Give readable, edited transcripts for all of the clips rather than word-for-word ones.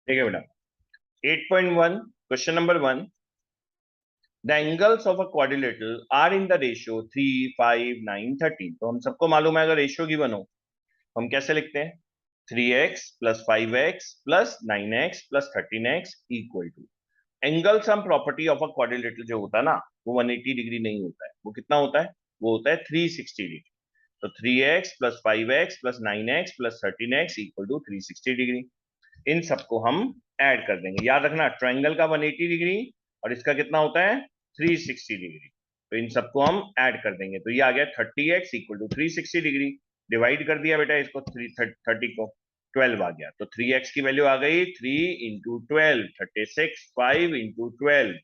ठीक है बेटा। 8.1 question number 1, the angles of a quadrilateral are in the ratio 3, 5, 9, 13। तो हम सबको मालूम है अगर रेशियो गिवन हो हम कैसे लिखते हैं, 3x plus 5x plus 9x plus 13x equal to angle sum property of a quadrilateral जो होता है ना, वो 180 डिग्री नहीं होता है, वो कितना होता है, वो होता है 360 डिग्री। तो 3x plus 5x plus 9x plus 13x equal to 360 degree. इन सबको हम ऐड कर देंगे। याद रखना ट्रायंगल का 180 डिग्री और इसका कितना होता है 360 डिग्री। तो इन सबको हम ऐड कर देंगे तो ये आ गया 30x equal to 360 degree. Divide कर दिया बेटा इसको 30 को, 12 आ गया। तो 3x की वैल्यू आ गई 3 इंटू 12, 36, 5 इंटू 12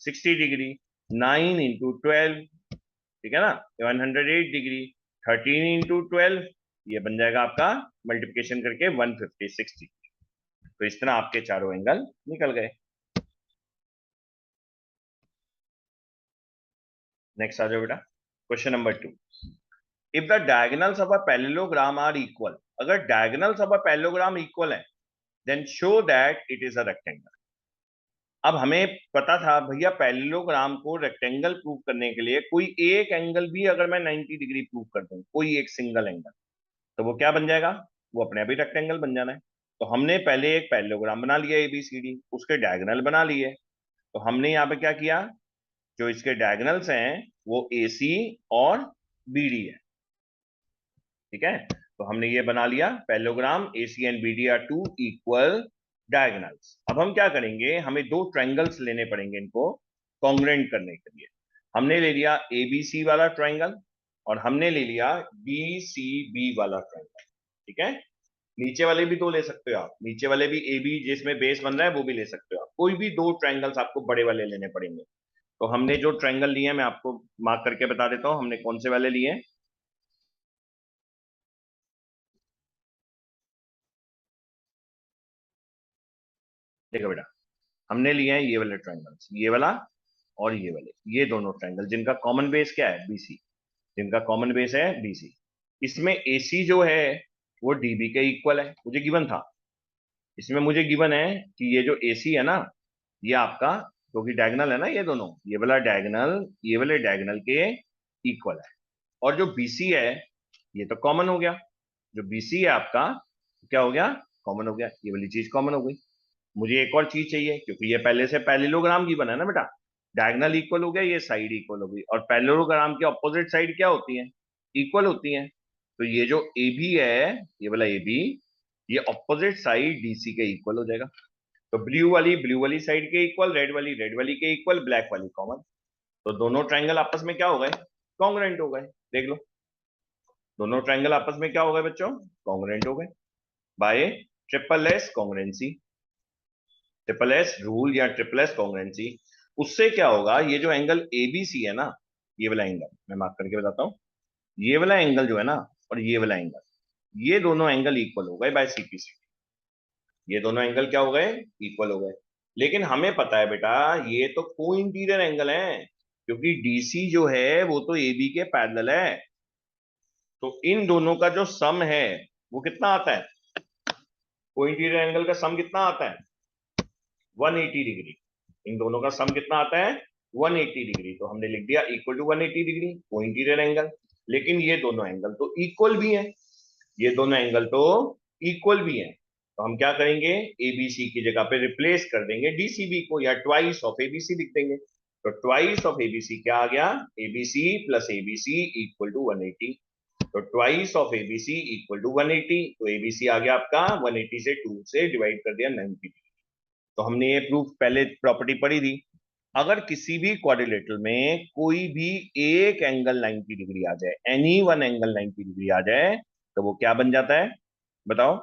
60 डिग्री, 9 इंटू 12, ठीक है ना, 108 डिग्री, 13 इंटू 12 ये बन जाएगा आपका मल्टीप्लिकेशन करके 156 डिग्री। तो इस तरह आपके चारों एंगल निकल गए। नेक्स्ट आ जाओ बेटा, question number 2, if the diagonals of a parallelogram are equal, अगर diagonals of a parallelogram equal है then show that it is a rectangle. अब हमें पता था भैया पैरेललोग्राम को रेक्टेंगल प्रूव करने के लिए कोई एक एंगल भी अगर मैं 90 डिग्री प्रूव कर दूं, कोई एक सिंगल एंगल, तो वो क्या बन जाएगा, वो अपने आप ही रेक्टेंगल बन जाना है। तो हमने पहले एक पैरेललोग्राम बना लिया एबीसीडी, उसके डायगोनल बना लिए। तो हमने यहाँ पे क्या किया, जो इसके डायगोनल्स हैं वो ए सी और बी डी है, ठीक है। तो हमने ये बना लिया parallelogram, A C and B D are two equal diagonals. अब हम क्या करेंगे, हमें दो ट्रायंगल्स लेने पड़ेंगे इनको कॉन्ग्रुएंट करने के लिए। हमने ले लिया ए बी सी वाला ट्रायंगल और हमने ले लिया बी सी बी वाला ट्रायंगल, ठीक है। नीचे वाले भी दो ले सकते हो आप, नीचे वाले भी ए बी जिसमें बेस बन रहा है वो भी ले सकते हो आप, कोई भी दो ट्रायंगल्स आपको बड़े वाले लेने पड़ेंगे। तो हमने जो ट्रायंगल लिए हैं मैं आपको मार्क करके बता देता हूं हमने कौन से वाले लिए हैं। देखो बेटा, हमने लिए हैं ये वाले ट्रायंगल्स, ये वाला और ये वाले, ये दोनों ट्रायंगल जिनका कॉमन बेस क्या है बीसी, जिनका कॉमन बेस है बीसी। इसमें एसी जो है वो डीबी के इक्वल है, मुझे गिवन था। इसमें मुझे गिवन है कि ये जो एसी है ना, ये आपका, क्योंकि डायगोनल है ना ये दोनों, ये वाला डायगोनल ये वाले डायगोनल के इक्वल है। और जो बीसी है ये तो कॉमन हो गया, जो बीसी है आपका क्या हो गया, कॉमन हो गया, ये वाली चीज कॉमन हो गई। मुझे एक और चीज चाहिए क्योंकि ये पहले से पैरेललोग्राम की बना है ना बेटा, डायगोनल इक्वल हो गया, ये साइड इक्वल हो गई, और पैरेललोग्राम की अपोजिट साइड क्या होती है, इक्वल होती है। तो ये जो ए बी है, ये वाला ए बी, ये अपोजिट साइड डीसी के इक्वल हो जाएगा। तो ब्लू वाली साइड के इक्वल, रेड वाली के इक्वल, ब्लैक वाली कॉमन। तो दोनों ट्रायंगल आपस में क्या हो गए, कॉन्ग्रुएंट हो गए। देख लो, दोनों ट्रायंगल आपस में क्या हो गए बच्चों, कॉन्ग्रुएंट हो गए bye triple S congruency, triple S rule या ट्रिपल एस कॉन्ग्रुएंसी। उससे क्या होगा, ये जो एंगल एबीसी है ना, ये वाला एंगल मैं मार्क करके बताता हूँ, ये वाला एंगल जो है ना और ये वाला एंगल, ये दोनों एंगल इक्वल हो गए बाय सीपीसी। ये दोनों एंगल क्या हो गए, इक्वल हो गए। लेकिन हमें पता है बेटा ये तो को इंटीरियर एंगल है, क्योंकि डीसी जो है वो तो एबी के पैरेलल है। तो इन दोनों का जो सम है वो कितना आता है, को इंटीरियर एंगल का सम कितना आता है, 180 डिग्री। इन दोनों का सम कितना आता है, 180 डिग्री। तो हमने लिख दिया इक्वल टू 180 डिग्री को इंटीरियर एंगल। लेकिन ये दोनों एंगल तो इक्वल भी हैं, ये दोनों एंगल तो इक्वल भी हैं। तो हम क्या करेंगे, एबीसी की जगह पे रिप्लेस कर देंगे डीसीबी को, या ट्वाइस ऑफ एबीसी लिख देंगे। तो ट्वाइस ऑफ एबीसी क्या आ गया, ABC plus ABC equal to 180। तो twice of ABC equal to 180। तो एबीसी आ गया आपका 180 से 2 से डिवाइड कर दिया 90। तो हमने ये प्रूफ पहले प्रॉपर्टी पढ़ी थी, अगर किसी भी क्वाड्रिलेटरल में कोई भी एक एंगल 90 डिग्री आ जाए, एनी वन एंगल 90 डिग्री आ जाए, तो वो क्या बन जाता है, बताओ।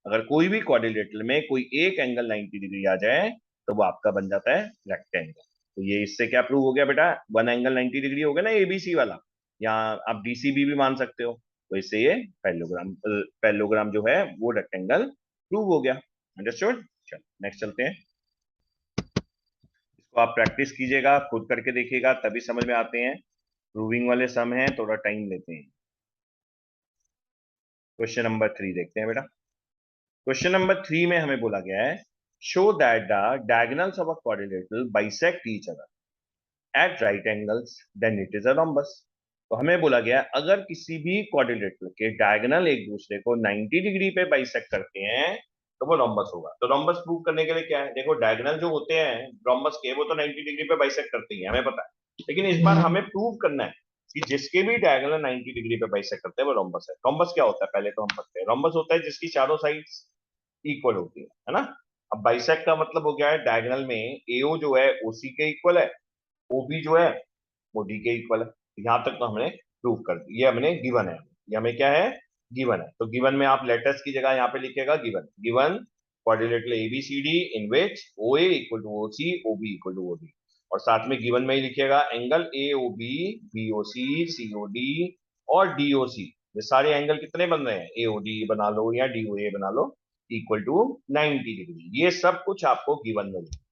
अगर कोई भी क्वाड्रिलेटरल में कोई एक एंगल 90 डिग्री आ जाए तो वो आपका बन जाता है रेक्टेंगल। तो ये इससे क्या प्रूव हो गया बेटा, वन एंगल 90 डिग्री हो गया ना एबीसी वाला, या आप डीसीबी भी मान सकते हो। तो इससे ये पैरेललोग्राम पैरेललोग्राम जो है वो रेक्टेंगल प्रूव हो गया। अंडरस्टूड। चलो नेक्स्ट चलते हैं। इसको आप प्रैक्टिस कीजिएगा, खुद करके देखिएगा तभी समझ में आते हैं। प्रूविंग वाले सम हैं, थोड़ा टाइम लेते हैं। क्वेश्चन नंबर 3 देखते हैं बेटा। क्वेश्चन नंबर 3 में हमें बोला गया है show that the diagonals of a quadrilateral bisect each other at right angles, then it is a rhombus. तो हमें बोला गया अगर किसी भी क्वाड्रिलेटरल के डायगोनल एक दूसरे को 90 डिग्री पे बाइसेक्ट करते हैं तो वो रोम्बस होगा। तो रोम्बस प्रूव करने के लिए क्या है, देखो डायगोनल जो होते हैं रोम्बस के वो तो 90 डिग्री पे बाइसेक्ट करते ही हैं, हमें पता है। लेकिन इस बार हमें प्रूव करना है कि जिसके भी डायगोनल 90 डिग्री पे बाइसेक्ट करते हैं वो रोम्बस है। रोम्बस क्या होता है पहले तो हम पढ़ते हैं। रोम्बस होता है जिसकी चारों साइड्स इक्वल होती है ना। अब बाइसेक्ट का मतलब हो गया है डायगोनल में एओ जो है ओसी के इक्वल है, ओबी जो है वो डी के इक्वल है। यहां तक तो हमने प्रूव कर दी, ये हमने गिवन है, ये हमें क्या है गिवन है। तो गिवन में आप लेटर्स की जगह यहाँ पे लिखेगा given, given quadrilateral ABCD in which O A equal to O C, O B equal to O D. और साथ में गिवन में ही लिखिएगा angle A O B, B O C, C O D और डी ओ सी। ये सारे angle कितने बन रहे हैं, ए ओ डी बना लो या डी ओ ए बना लो, इक्वल टू 90 डिग्री। ये सब कुछ आपको गिवन में लिखना,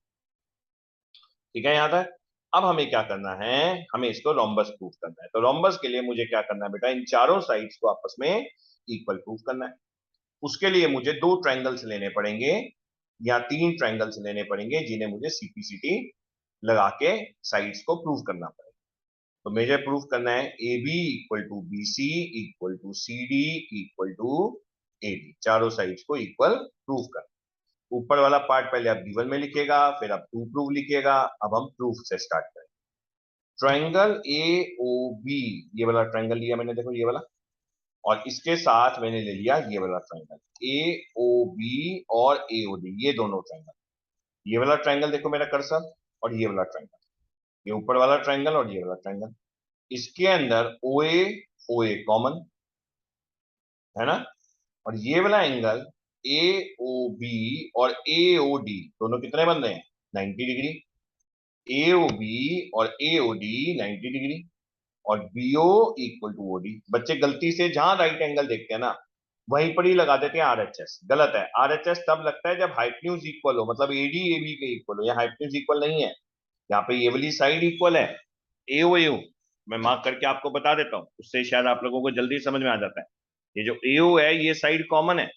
ठीक है यहाँ तक। अब हमें क्या करना है, हमें इसको रोम्बस प्रूफ करना है। तो रोम्बस के लिए मुझे क्या करना है बेटा, इन चारों साइड्स को आपस में इक्वल प्रूफ करना है। उसके लिए मुझे दो ट्रायंगल्स लेने पड़ेंगे या तीन ट्रायंगल्स लेने पड़ेंगे जिन्हें मुझे सीपीसीटी लगा के साइड्स को प्रूफ करना पड़ेगा। तो मुझे प्रूफ करना है A B equal to B C equal to C D equal to A D, चारों साइड्स को इक्वल प्रूफ करना। ऊपर वाला पार्ट पहले आप गिवन में लिखिएगा, फिर आप टू प्रूफ लिखिएगा। अब हम प्रूफ से स्टार्ट करें। ट्रायंगल ए ओ बी, ये वाला ट्रायंगल लिया मैंने, देखो ये वाला, और इसके साथ मैंने ले लिया ये वाला ट्रायंगल ए ओ बी और ए ओ डी, ये दोनों ट्रायंगल। ये वाला ट्रायंगल देखो मेरा कर्सर, और ये वाला ट्रायंगल, ये ऊपर वाला ट्रायंगल और ये वाला ट्रायंगल। इसके अंदर ओ ए कॉमन है ना। और ये वाला एंगल ए ओ बी और ए ओ डी दोनों कितने बन रहे हैं, 90 डिग्री। ए ओ बी और ए ओ डी 90 डिग्री, और बीओ इक्वल टू ओडी। बच्चे गलती से जहां राइट एंगल देखते हैं ना वहीं पर ही लगा देते हैं आरएचएस, गलत है। आरएचएस तब लगता है जब हाइपोटेन्यूज इक्वल हो, मतलब एडी एबी के इक्वल हो। यहाँ हाइपोटेन्यूज इक्वल नहीं है, यहाँ पे ये वाली साइड इक्वल है, एओ एओ। मैं मार्क करके आपको बता देता हूँ, उससे शायद आप लोगों को जल्दी समझ में आ जाता है। ये जो एओ है ये साइड कॉमन है,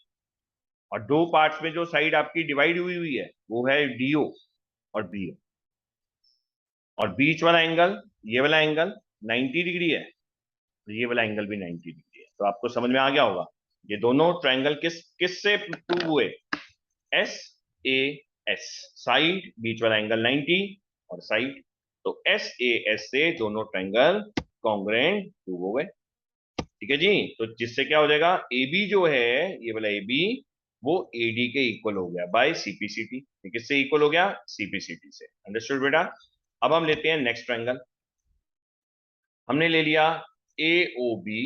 और दो पार्ट्स में जो साइड आपकी डिवाइड हुई हुई है वो है डीओ और बीओ। और बीच वाला एंगल, ये वाला एंगल 90 डिग्री है, ये वाला एंगल भी 90 डिग्री है। तो आपको समझ में आ गया होगा ये दोनों ट्रायंगल किस से प्रूव हुए, एस ए एस, साइड बीच वाला एंगल 90 और साइड। तो एस ए एस से दोनों ट्रायंगल कॉन्ग्रुएंट प्रूव हो गए, ठीक है जी। तो जिससे क्या हो जाएगा, ए बी जो है ये वाला ए बी वो ए डी के इक्वल हो गया बाय सीपीसीटी। किससे इक्वल हो गया, सीपीसीटी से। अंडरस्टूड बेटा। अब हम लेते हैं नेक्स्ट ट्रायंगल। हमने ले लिया ए ओ बी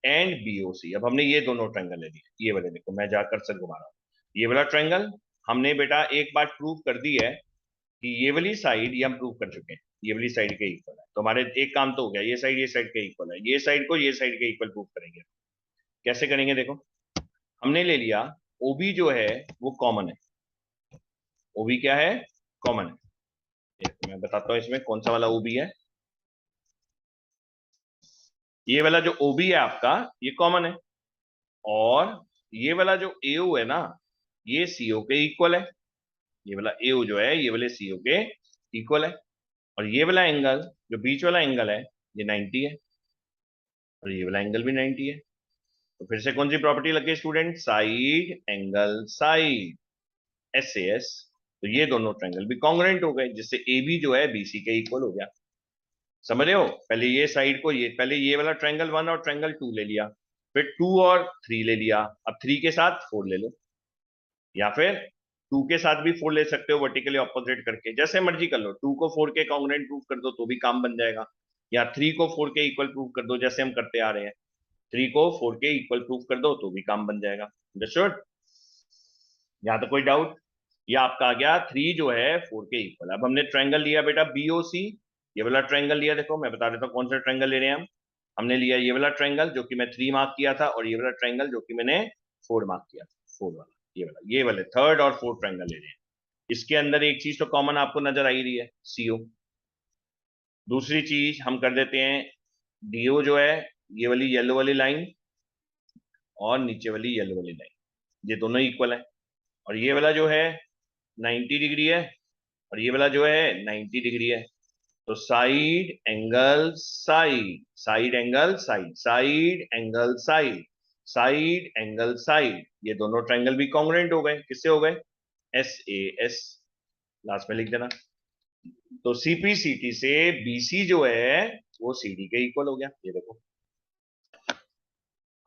एंड बीओसी। अब हमने ये दोनों ट्रायंगल ले लिए, ये वाले देखो मैं जाकर सर घुमा रहा हूँ, ये वाला ट्रायंगल हमने बेटा एक बार प्रूव कर दी है कि ये वाली साइड ये हम प्रूव कर चुके हैं, ये वाली साइड के इक्वल है। तो हमारे एक काम तो हो गया, ये साइड के इक्वल है, ये साइड को ये साइड के इक्वल प्रूव करेंगे। कैसे करेंगे देखो, हमने ले लिया ओबी जो है वो कॉमन है, ओबी क्या है, कॉमन है। मैं बताता हूँ इसमें कौन सा वाला ओबी है। ये वाला जो ओबी है आपका ये कॉमन है, और ये वाला जो एओ है ना ये सीओ के इक्वल है। ये वाला एओ जो है ये वाले सीओ के इक्वल है, और ये वाला एंगल जो बीच वाला एंगल है ये 90 है, और ये वाला एंगल भी 90 है। तो फिर से कौन सी प्रॉपर्टी लग गई student, side angle side, S A S. तो ये दोनों ट्रायंगल भी कॉन्ग्रुएंट हो गए, जिससे ए बी जो है बीसी के इक्वल हो गया। समझ रहे हो, पहले ये साइड को, ये पहले ये वाला ट्रायंगल 1 और ट्रायंगल 2 ले लिया, फिर 2 और 3 ले लिया, अब 3 के साथ 4 ले लो, या फिर 2 के साथ भी 4 ले सकते हो वर्टिकली ऑपोजिट करके, जैसे मर्जी कर लो। 2 को 4 के कॉन्ग्रुएंट प्रूव कर दो तो भी काम बन जाएगा, या 3 को 4 के इक्वल प्रूव कर दो जैसे हम करते आ रहे हैं, 3 को 4 के इक्वल प्रूव कर दो तो भी काम बन जाएगा। अंडरस्टूड, यहां तो कोई डाउट। ये आपका आ गया 3 जो है 4 के इक्वल। अब हमने ट्रायंगल लिया बेटा बीओसी, ये वाला ट्रायंगल लिया, देखो मैं बता देता हूँ कौन सा ट्रायंगल ले रहे हैं हम। हमने लिया ये वाला ट्रायंगल जो कि मैं 3 मार्क किया था, और ये वाला ट्रायंगल जो कि मैंने 4 मार्क किया था, 4 वाला, ये वाले थर्ड और फोर्थ ट्रायंगल ले रहे हैं। इसके अंदर एक चीज तो कॉमन आपको नजर आ ही रही है, सीओ। दूसरी चीज हम कर देते हैं, डीओ जो है ये वाली येलो वाली लाइन और नीचे वाली येलो वाली लाइन, ये दोनों इक्वल है। और ये वाला जो है 90 डिग्री है और ये वाला जो है 90 डिग्री है। तो side angle side, side angle side, side angle side, side angle side, ये दोनों ट्रायंगल भी कॉन्ग्रुएंट हो गए। किससे हो गए? एस ए एस, लास्ट में लिख देना। तो सीपीसीटी से बीसी जो है वो सीडी के इक्वल हो गया। ये देखो,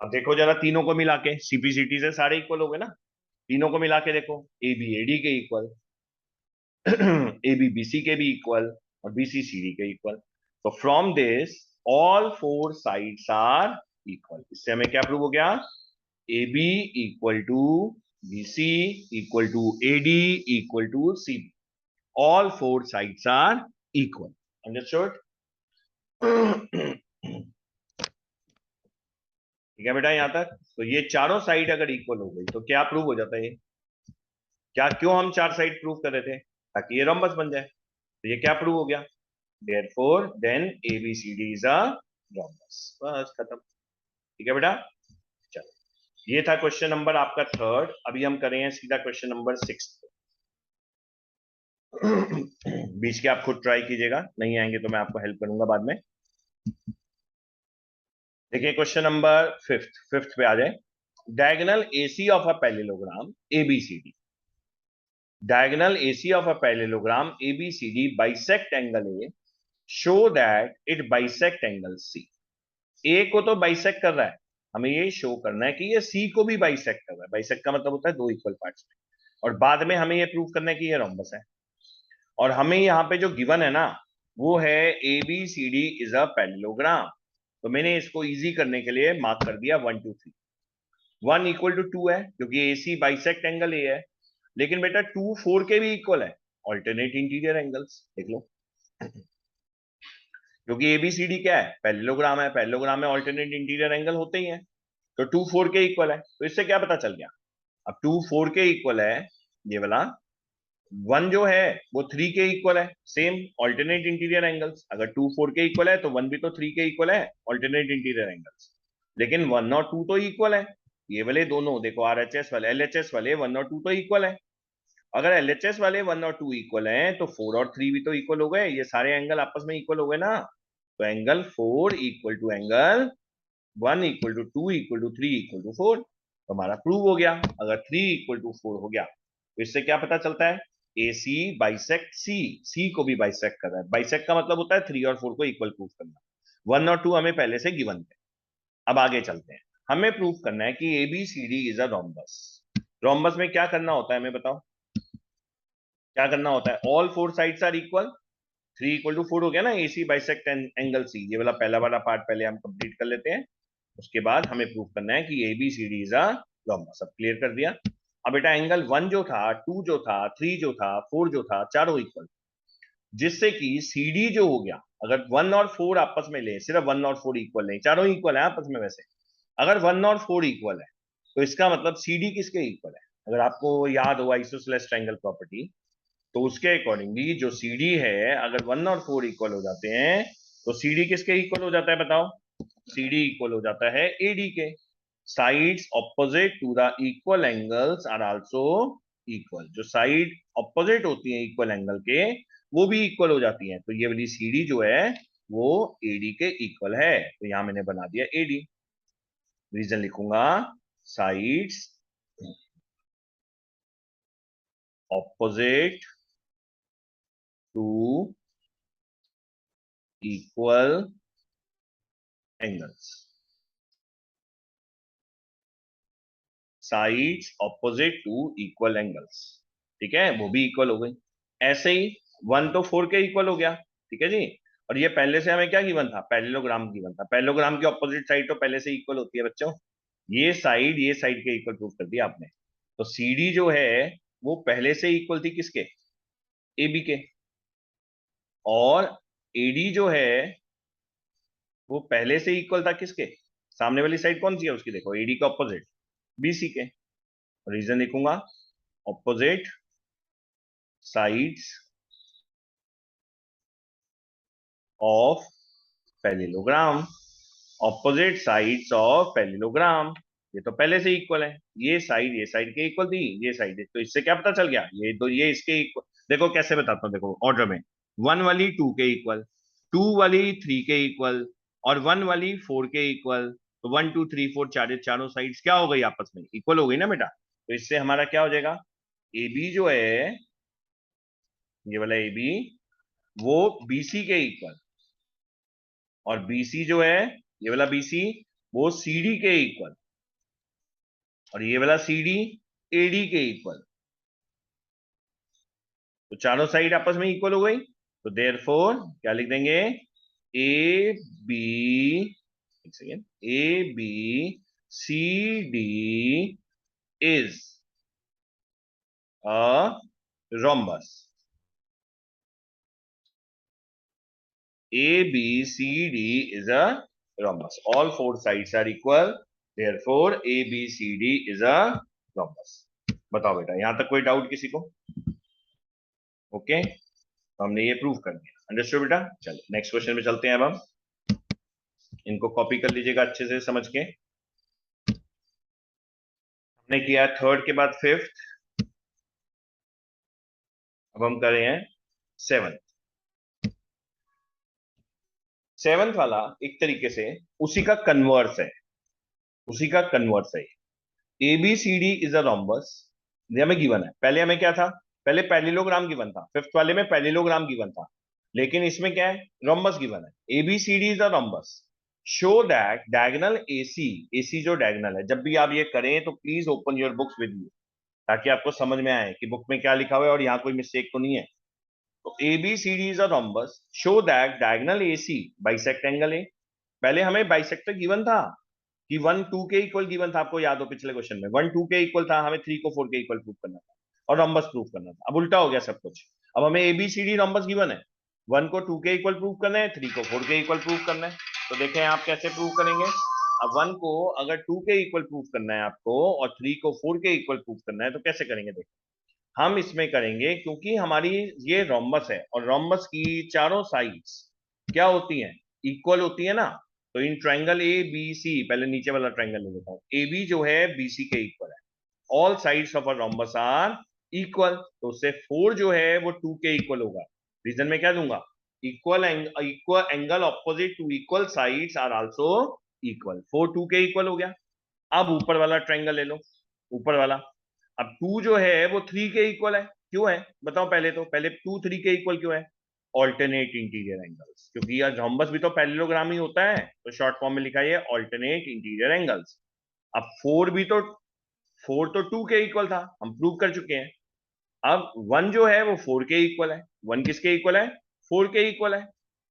अब देखो जरा तीनों को मिला के, सीपीसीटी से सारे इक्वल हो गए ना, तीनों को मिला के देखो, ए बी ए डी के equal, A B B C के भी इक्वल और बी सी सी डी के इक्वल। तो from this all four sides are equal. इससे हमें क्या प्रूव हो गया? A B equal to B C equal to A D equal to C B. All four sides are equal. Understood? ठीक है बेटा यहां तक? तो ये चारों साइड अगर इक्वल हो गई तो क्या प्रूव हो जाता है? ये क्या, क्यों हम चार साइड प्रूव कर रहे थे? ताकि ये रोम्बस बन जाए। तो ये क्या प्रूव हो गया? Therefore, then ABCD is a rhombus। बस खत्म। ठीक है बेटा? चलो, ये था क्वेश्चन नंबर आपका थर्ड। अभी हम करेंगे सीधा क्वेश्चन नंबर 6। बीच के आप खुद ट्राई कीजिएगा, नहीं आएंगे तो मैं आपको हेल्प करूंगा बाद में। देखिए क्वेश्चन नंबर फिफ्थ पे आ जाए। Diagonal AC of a parallelogram ABCD, diagonal AC of a parallelogram ABCD bisect angle A, show that it bisect angle C। ए को तो बाइसेक्ट कर रहा है, हमें ये शो करना है कि ये सी को भी बाइसेक्ट कर रहा है। बाइसेक्ट का मतलब होता है दो इक्वल पार्ट्स में। और बाद में हमें ये प्रूव करना है कि ये रोम्बस है। और हमें यहाँ पे जो गिवन है ना, वो है A B C D is a parallelogram. तो मैंने इसको इजी करने के लिए मार्क कर दिया 1 2 3। 1 इक्वल टू 2 है क्योंकि ए सी बाइसेक्ट एंगल ए है। लेकिन बेटा 2 4 के भी इक्वल है, ऑल्टरनेट इंटीरियर एंगल्स देख लो। क्योंकि एबीसीडी क्या है? पैरेललोग्राम है, पैरेललोग्राम में ऑल्टरनेट इंटीरियर एंगल होते ही हैं। तो 2 4 के इक्वल है। तो इससे क्या पता चल गया? अब 2 4 के इक्वल है ये वाला, 1 जो है वो 3 के इक्वल है, सेम ऑल्टरनेट इंटीरियर एंगल्स। अगर 2 4 के इक्वल है तो 1 भी तो 3 के इक्वल है, ऑल्टरनेट इंटीरियर एंगल्स। लेकिन 1 और 2 तो इक्वल है। ये वाले दोनों देखो, आरएचएस वाले एलएचएस वाले 1 और 2 तो इक्वल है। अगर एलएचएस वाले 1 और 2 इक्वल हैं तो 4 और 3 भी तो इक्वल हो गए। ये सारे एंगल आपस में इक्वल हो गए ना। तो angle 4 equal to angle 1 equal to 2 equal to 3 equal to 4। तो हमारा प्रूव हो गया। अगर 3 इक्वल टू 4 हो गया तो इससे क्या पता चलता है? ए सी बाइसेक्ट सी, सी को भी बाइसेक्ट कर रहा है। बाइसेक्ट का मतलब होता है 3 और 4 को इक्वल प्रूव करना। 1 और 2 हमें पहले से गिवन थे। अब आगे चलते हैं। हमें प्रूव करना है कि ABCD is a rhombus. Rhombus में क्या करना होता है हमें बताओ? क्या करना होता है? All four sides are equal. 3 equal to 4 हो गया ना, ए सी बाइसेक्ट एंगल सी। ये वाला पहला वाला पार्ट पहले हम कंप्लीट कर लेते हैं। उसके बाद हमें प्रूव करना है कि एबीसीडी इज अ रोम्बस। सब क्लियर कर दिया। अब बेटा एंगल 1 जो था, 2 जो था, 3 जो था, 4 जो था, चारों इक्वल, जिससे कि सीडी जो हो गया, अगर 1 और 4 आपस में ले, सिर्फ 1 और 4 इक्वल नहीं, चारों इक्वल है आपस में। वैसे अगर 1 और 4 इक्वल है तो इसका मतलब सीडी किसके इक्वल है? अगर आपको याद हो आइसोसेलेस ट्रायंगल प्रॉपर्टी, तो उसके अकॉर्डिंगली जो सीडी है, अगर 1 और 4 इक्वल हो जाते हैं तो सीडी किसके इक्वल हो जाता है बताओ? सीडी इक्वल हो जाता है एडी के। Sides opposite to the equal angles are also equal. जो साइड ऑपोजिट होती है इक्वल एंगल के, वो भी इक्वल हो जाती हैं। तो ये वाली सीडी जो है वो एडी के इक्वल है। तो यहां मैंने बना दिया एडी। रीजन लिखूंगा, sides opposite to equal angles, sides opposite to equal angles. ठीक है, वो भी इक्वल हो गई। ऐसे ही 1 तो 4 के इक्वल हो गया। ठीक है जी। और ये पहले से हमें क्या गिवन था? पैरेललोग्राम गिवन था। पैरेललोग्राम की ऑपोजिट साइड तो पहले से इक्वल होती है बच्चों। ये साइड के इक्वल प्रूव कर दिया आपने। तो सीडी जो है वो पहले से इक्वल थी किसके? एबी के। और एडी जो है वो पहले से इक्वल था किसके? सामने वाली साइड कौन सी है उसकी? देखो, एडी का ऑपोजिट बीसी के। रीजन लिखूंगा, opposite sides of parallelogram, opposite sides of parallelogram. ये तो पहले से इक्वल है, ये साइड के इक्वल थी, ये साइड, तो इससे क्या पता चल गया, ये तो ये इसके इक्वल। देखो कैसे बताता हूँ, देखो ऑर्डर में, 1 वाली 2 के इक्वल, 2 वाली 3 के इक्वल, और 1 वाली 4 के इक्वल। तो 1 2 3 4 चारों साइड्स क्या हो गई, आपस में इक्वल हो गई ना बेटा। तो इससे हमारा क्या हो जाएगा, ए बी जो है, ये वाला ए बी, वो बीसी के इक्वल, और बीसी जो है, ये वाला बीसी, वो सीडी के इक्वल, और ये वाला सीडी एडी के इक्वल। तो चारों साइड आपस में इक्वल हो गई, तो देयरफॉर क्या लिख देंगे, ए बी, एक second, A B C D is a rhombus. A, B, C, D is a rhombus. All four sides are equal. Therefore, A, B, C, D is a rhombus. बताओ बेटा, यहां तक कोई doubt किसी को? Okay, तो हमने ये प्रूव कर दिया। अंडरस्टूड बेटा? चलिए नेक्स्ट क्वेश्चन में चलते हैं। अब हम इनको कॉपी कर लीजिएगा अच्छे से समझ के। हमने किया थर्ड के बाद फिफ्थ, अब हम कर रहे हैं सेवंथ। सेवंथ वाला एक तरीके से उसी का कन्वर्स है, उसी का कन्वर्स है। ABCD इज अ रोम्बस, ये हमें गिवन है। पहले हमें क्या था, पहले पैरेललोग्राम गिवन था, फिफ्थ वाले में पैरेललोग्राम गिवन था, लेकिन इसमें क्या है, रोम्बस गिवन है। ABCD is a rhombus, show that diagonal AC, AC जो डायगोनल है, जब भी आप ये करें तो please open your books with you, ताकि आपको समझ में आए कि बुक में क्या लिखा हुआ है और यहाँ कोई मिस्टेक तो नहीं है। तो ABCD is a rhombus, show that diagonal AC bisect angle A. पहले हमें बाइसेक्टर गिवन था कि 1 2 के इक्वल गिवन था, आपको याद हो पिछले क्वेश्चन में 1 2 के इक्वल था, हमें 3 को 4 के इक्वल प्रूव करना था और रॉम्बस प्रूव करना था। अब उल्टा हो गया सब कुछ, अब हमें एबीसीडी रॉम्बस गिवन है, 1 को 2 के इक्वल प्रूव करना है, 3 को 4 के इक्वल प्रूव करना है। तो देखें आप कैसे प्रूव करेंगे। अब 1 को अगर 2 के इक्वल प्रूव करना है आपको, और 3 को 4 के इक्वल प्रूव करना है, तो कैसे करेंगे देखो। हम इसमें करेंगे, क्योंकि हमारी ये रोम्बस है और रोम्बस की चारों साइड्स क्या होती हैं, इक्वल होती है ना। तो इन ट्रायंगल ए बी सी, पहले नीचे वाला ट्रायंगल ले लेता हूं, ए बी जो है बीसी के इक्वल है, all sides of a rhombus are equal, तो उससे 4 जो है वो 2 के इक्वल होगा। रीजन में क्या दूंगा, equal angle opposite to equal sides are also equal, 4 2 के इक्वल हो गया। अब ऊपर वाला ट्रायंगल ले लो, ऊपर वाला, अब 2 जो है वो 3 के इक्वल है, क्यों है बताओ, पहले तो पहले 2 3 के इक्वल क्यों है, ऑल्टरनेट इंटीरियर एंगल्स, क्योंकि यार रोम्बस भी तो पैरेललोग्राम ही होता है, तो शॉर्ट फॉर्म में लिखा है ऑल्टरनेट इंटीरियर एंगल्स। अब 4 भी तो, 4 तो 2 के इक्वल था, हम प्रूव कर चुके हैं। अब 1 जो है वो 4 के इक्वल है, 1 किसके इक्वल है, 4 के इक्वल है,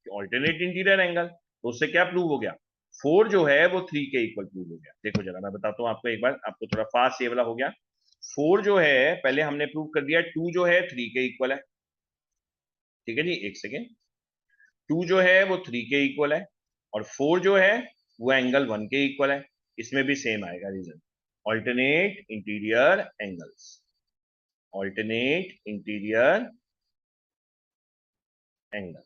ऑल्टरनेट इंटीरियर एंगल, तो उससे क्या प्रूव हो गया, 4 जो है वो 3 के इक्वल प्रूव हो गया। देखो जरा मैं बताता हूँ आपको एक बार, आपको थोड़ा फास्ट ये वाला हो गया। 4 जो है पहले हमने प्रूव कर दिया, 2 जो है 3 के इक्वल है, ठीक है जी, एक सेकेंड, 2 जो है वो 3 के इक्वल है, और 4 जो है वो एंगल 1 के इक्वल है। इसमें भी सेम आएगा reason, alternate interior angles, alternate interior angle,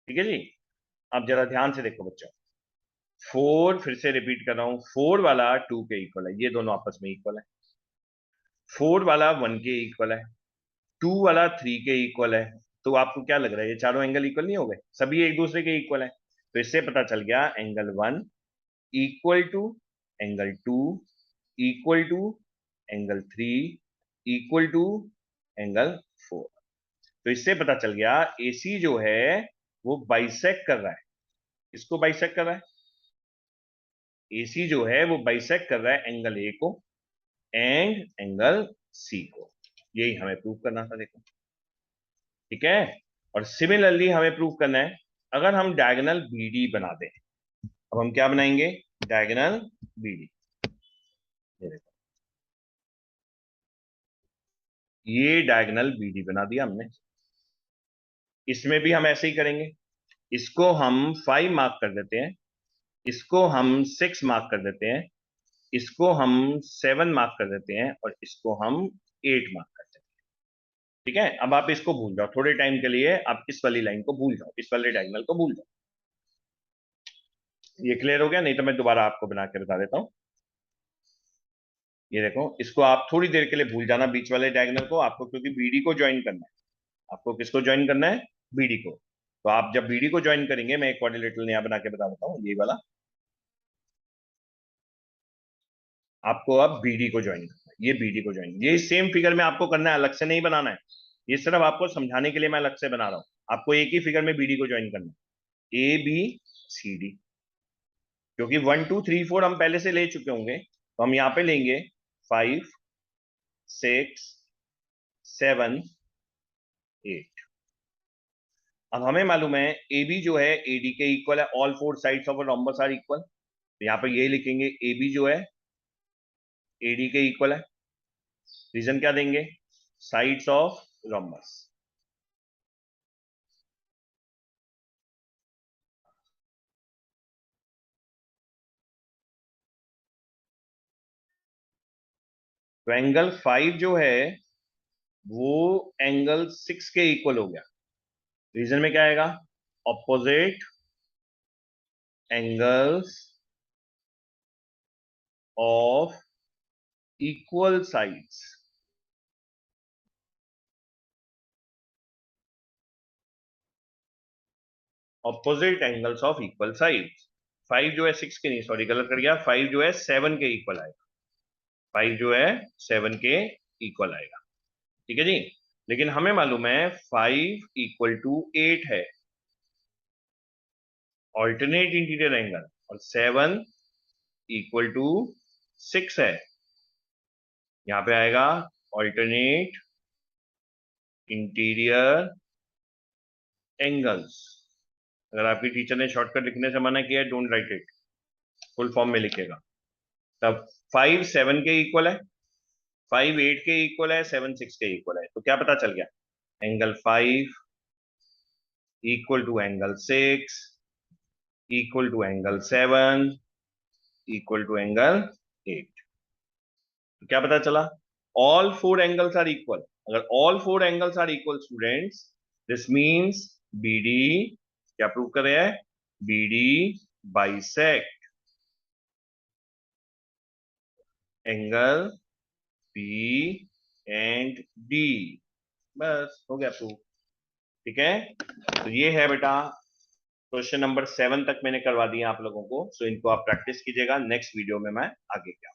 ठीक है जी। अब जरा ध्यान से देखो बच्चों, 4 फिर से रिपीट कर रहा हूं, 4 वाला 2 के इक्वल है, ये दोनों आपस में इक्वल है। 4 वाला 1 के इक्वल है, 2 वाला 3 के इक्वल है। तो आपको क्या लग रहा है, ये चारों एंगल इक्वल नहीं हो गए, सभी एक दूसरे के इक्वल है। तो इससे पता चल गया angle 1 equal to angle 2 equal to angle 3 equal to angle 4। तो इससे पता चल गया AC जो है वो बाइसेक्ट कर रहा है, इसको बाइसेक्ट कर रहा है, AC जो है वो बाइसेक्ट कर रहा है एंगल A को एंड एंगल C को। यही हमें प्रूव करना था, देखो ठीक है। और सिमिलरली हमें प्रूव करना है, अगर हम डायगोनल BD बना दें, अब हम क्या बनाएंगे, डायगोनल BD, ये देखो, ये डायगोनल BD बना दिया हमने। इसमें भी हम ऐसे ही करेंगे, इसको हम 5 मार्क कर देते हैं, इसको हम 6 मार्क कर देते हैं, इसको हम 7 मार्क कर देते हैं, और इसको हम 8 मार्क कर देते हैं, ठीक है। अब आप इसको भूल जाओ थोड़े टाइम के लिए, आप इस वाली लाइन को भूल जाओ, इस वाले डायगोनल को भूल जाओ। ये क्लियर हो गया? नहीं तो मैं दोबारा आपको बना के बता देता हूं। ये देखो, इसको आप थोड़ी देर के लिए भूल जाना बीच वाले डायगोनल को, आपको क्योंकि बीडी को ज्वाइन करना है। आपको किसको ज्वाइन करना है? बीडी को। तो आप जब बीडी को ज्वाइन करेंगे, मैं एक क्वाड्रिलेटरल यहां बना के बता देता हूं, ये वाला। आपको अब बीडी को ज्वाइन करना है, ये बीडी को ज्वाइन, ये सेम फिगर में आपको करना है, अलग से नहीं बनाना है। ये सिर्फ आपको समझाने के लिए मैं अलग से बना रहा हूं। आपको एक ही फिगर में बीडी को ज्वाइन करना है, ए बी सी डी। क्योंकि 1 2 3 4 हम पहले से ले चुके होंगे, तो हम यहां पे लेंगे 5 6 7 8। अब हमें मालूम है ए बी जो है एडी के इक्वल है, all four sides of a rhombus are equal. तो यहां पर ये लिखेंगे ए बी जो है एडी के इक्वल है। रीजन क्या देंगे? Sides of rhombus. तो एंगल 5 जो है वो एंगल 6 के इक्वल हो गया। रीजन में क्या आएगा? Opposite angles of equal sides. Opposite angles of equal sides. 5 जो है 6 के नहीं, सॉरी गलत कर गया, 5 जो है 7 के इक्वल आएगा। 5 जो है 7 के इक्वल आएगा। ठीक है जी। लेकिन हमें मालूम है 5 इक्वल टू 8 है, ऑल्टरनेट इंटीरियर एंगल, और 7 इक्वल टू 6 है। यहां पे आएगा ऑल्टरनेट इंटीरियर एंगल्स। अगर आपकी टीचर ने शॉर्टकट लिखने से मना किया है, don't write it, full form में लिखेगा। तब 5 7 के इक्वल है, 5 8 के इक्वल है, 7 6 के इक्वल है। तो क्या पता चल गया? Angle 5 equal to angle 6 equal to angle 7 equal to angle 8। तो क्या पता चला? All four angles are equal. अगर all four angles are equal students, this means BD क्या प्रूव कर रहे हैं? BD bisect angle B and D. बस हो गया प्रूव। ठीक है। तो ये है बेटा, क्वेश्चन नंबर 7 तक मैंने करवा दिया आप लोगों को। सो इनको आप प्रैक्टिस कीजिएगा, नेक्स्ट वीडियो में मैं आगे क्या